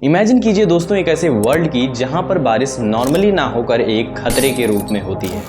Imagine कीजिए दोस्तों एक ऐसे वर्ल्ड की जहां पर बारिश नॉर्मली ना होकर एक खतरे के रूप में होती है।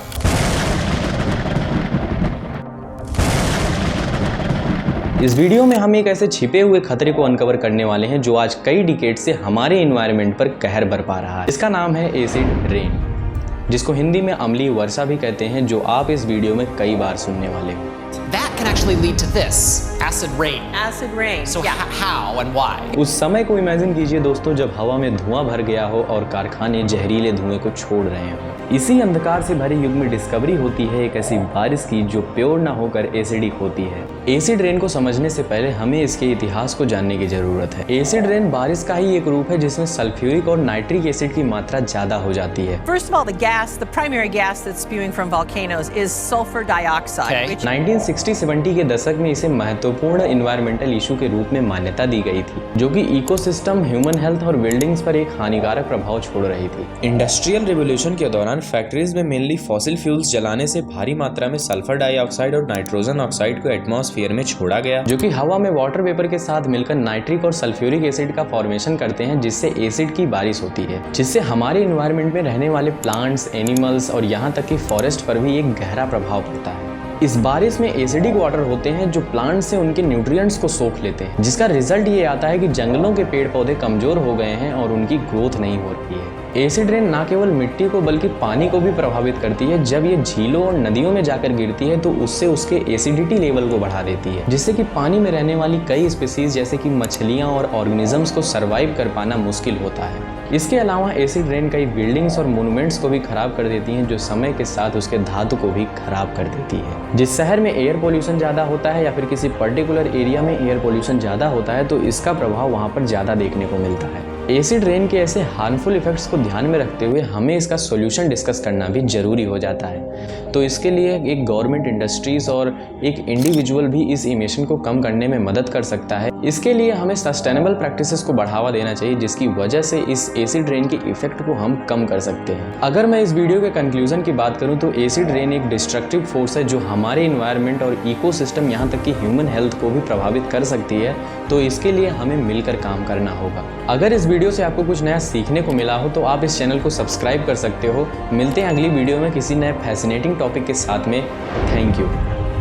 इस वीडियो में हम एक ऐसे छिपे हुए खतरे को अनकवर करने वाले हैं जो आज कई डिकेड से हमारे एनवायरनमेंट पर कहर बरपा रहा है। इसका नाम है एसिड रेन, जिसको हिंदी में अम्लीय वर्षा भी कहते हैं, जो आप इस वीडियो में कई बार सुनने वाले हो। That can actually lead to this, acid rain. Acid rain. So yeah. how and why? उस समय को इमेजिन कीजिए दोस्तों जब हवा में धुआं भर गया हो और कारखाने जहरीले धुएं को छोड़ रहे हो। इसी अंधकार से भरे युग में डिस्कवरी होती है एक ऐसी बारिश की जो प्योर ना होकर एसिडिक होती है। एसिड रेन को समझने से पहले हमें इसके इतिहास को जानने की जरूरत है। एसिड रेन बारिश का ही एक रूप है जिसमें सल्फ्यूरिक और नाइट्रिक एसिड की मात्रा ज्यादा हो जाती है। First of all, the primary gas that's spewing from volcanoes is sulfur dioxide. Okay. 1960-70 के दशक में इसे महत्वपूर्ण इन्वायरमेंटल इशू के रूप में मान्यता दी गई थी, जो कि इकोसिस्टम, ह्यूमन हेल्थ और बिल्डिंग्स पर एक हानिकारक प्रभाव छोड़ रही थी। इंडस्ट्रियल रिवोल्यूशन के दौरान फैक्ट्रीज में मेनली फॉसिल फ्यूल्स जलाने से भारी मात्रा में सल्फर डाइऑक्साइड और नाइट्रोजन ऑक्साइड को एटमॉस्फेयर में छोड़ा गया, जो कि हवा में वाटर वेपर के साथ मिलकर नाइट्रिक और सल्फ्यूरिक एसिड का फॉर्मेशन करते हैं, जिससे एसिड की बारिश होती है, जिससे हमारे इन्वायरमेंट में रहने वाले प्लांट्स, एनिमल्स और यहाँ तक कि फॉरेस्ट पर भी एक गहरा प्रभाव पड़ता है। इस बारिश में एसिडिक वाटर होते हैं जो प्लांट से उनके न्यूट्रिएंट्स को सोख लेते हैं, जिसका रिजल्ट ये आता है कि जंगलों के पेड़ पौधे कमजोर हो गए हैं और उनकी ग्रोथ नहीं हो रही है। एसिड रेन ना केवल मिट्टी को बल्कि पानी को भी प्रभावित करती है। जब ये झीलों और नदियों में जाकर गिरती है तो उससे उसके एसिडिटी लेवल को बढ़ा देती है, जिससे कि पानी में रहने वाली कई स्पीसीज जैसे कि मछलियां और ऑर्गेनिजम्स को सर्वाइव कर पाना मुश्किल होता है। इसके अलावा एसिड रेन कई बिल्डिंग्स और मोन्यूमेंट्स को भी खराब कर देती हैं, जो समय के साथ उसके धातु को भी खराब कर देती है। जिस शहर में एयर पोल्यूशन ज़्यादा होता है या फिर किसी पर्टिकुलर एरिया में एयर पोल्यूशन ज़्यादा होता है तो इसका प्रभाव वहाँ पर ज़्यादा देखने को मिलता है। एसिड रेन के ऐसे हार्मफुल इफेक्ट्स को ध्यान में रखते हुए हमें इसका सॉल्यूशन डिस्कस करना भी जरूरी हो जाता है। तो इसके लिए एक गवर्नमेंट, इंडस्ट्रीज और एक इंडिविजुअल भी इस इमिशन को कम करने में मदद कर सकता है। इसके लिए हमें सस्टेनेबल प्रैक्टिसेस को बढ़ावा देना चाहिए, जिसकी वजह से इस एसिड रेन के इफेक्ट को हम कम कर सकते हैं। अगर मैं इस वीडियो के कंक्लूजन की बात करूं तो एसिड रेन एक डिस्ट्रक्टिव फोर्स है जो हमारे इन्वायरमेंट और इकोसिस्टम, यहाँ तक कि ह्यूमन हेल्थ को भी प्रभावित कर सकती है। तो इसके लिए हमें मिलकर काम करना होगा। अगर इस वीडियो से आपको कुछ नया सीखने को मिला हो तो आप इस चैनल को सब्सक्राइब कर सकते हो। मिलते हैं अगली वीडियो में किसी नए फैसिनेटिंग टॉपिक के साथ में। Thank you.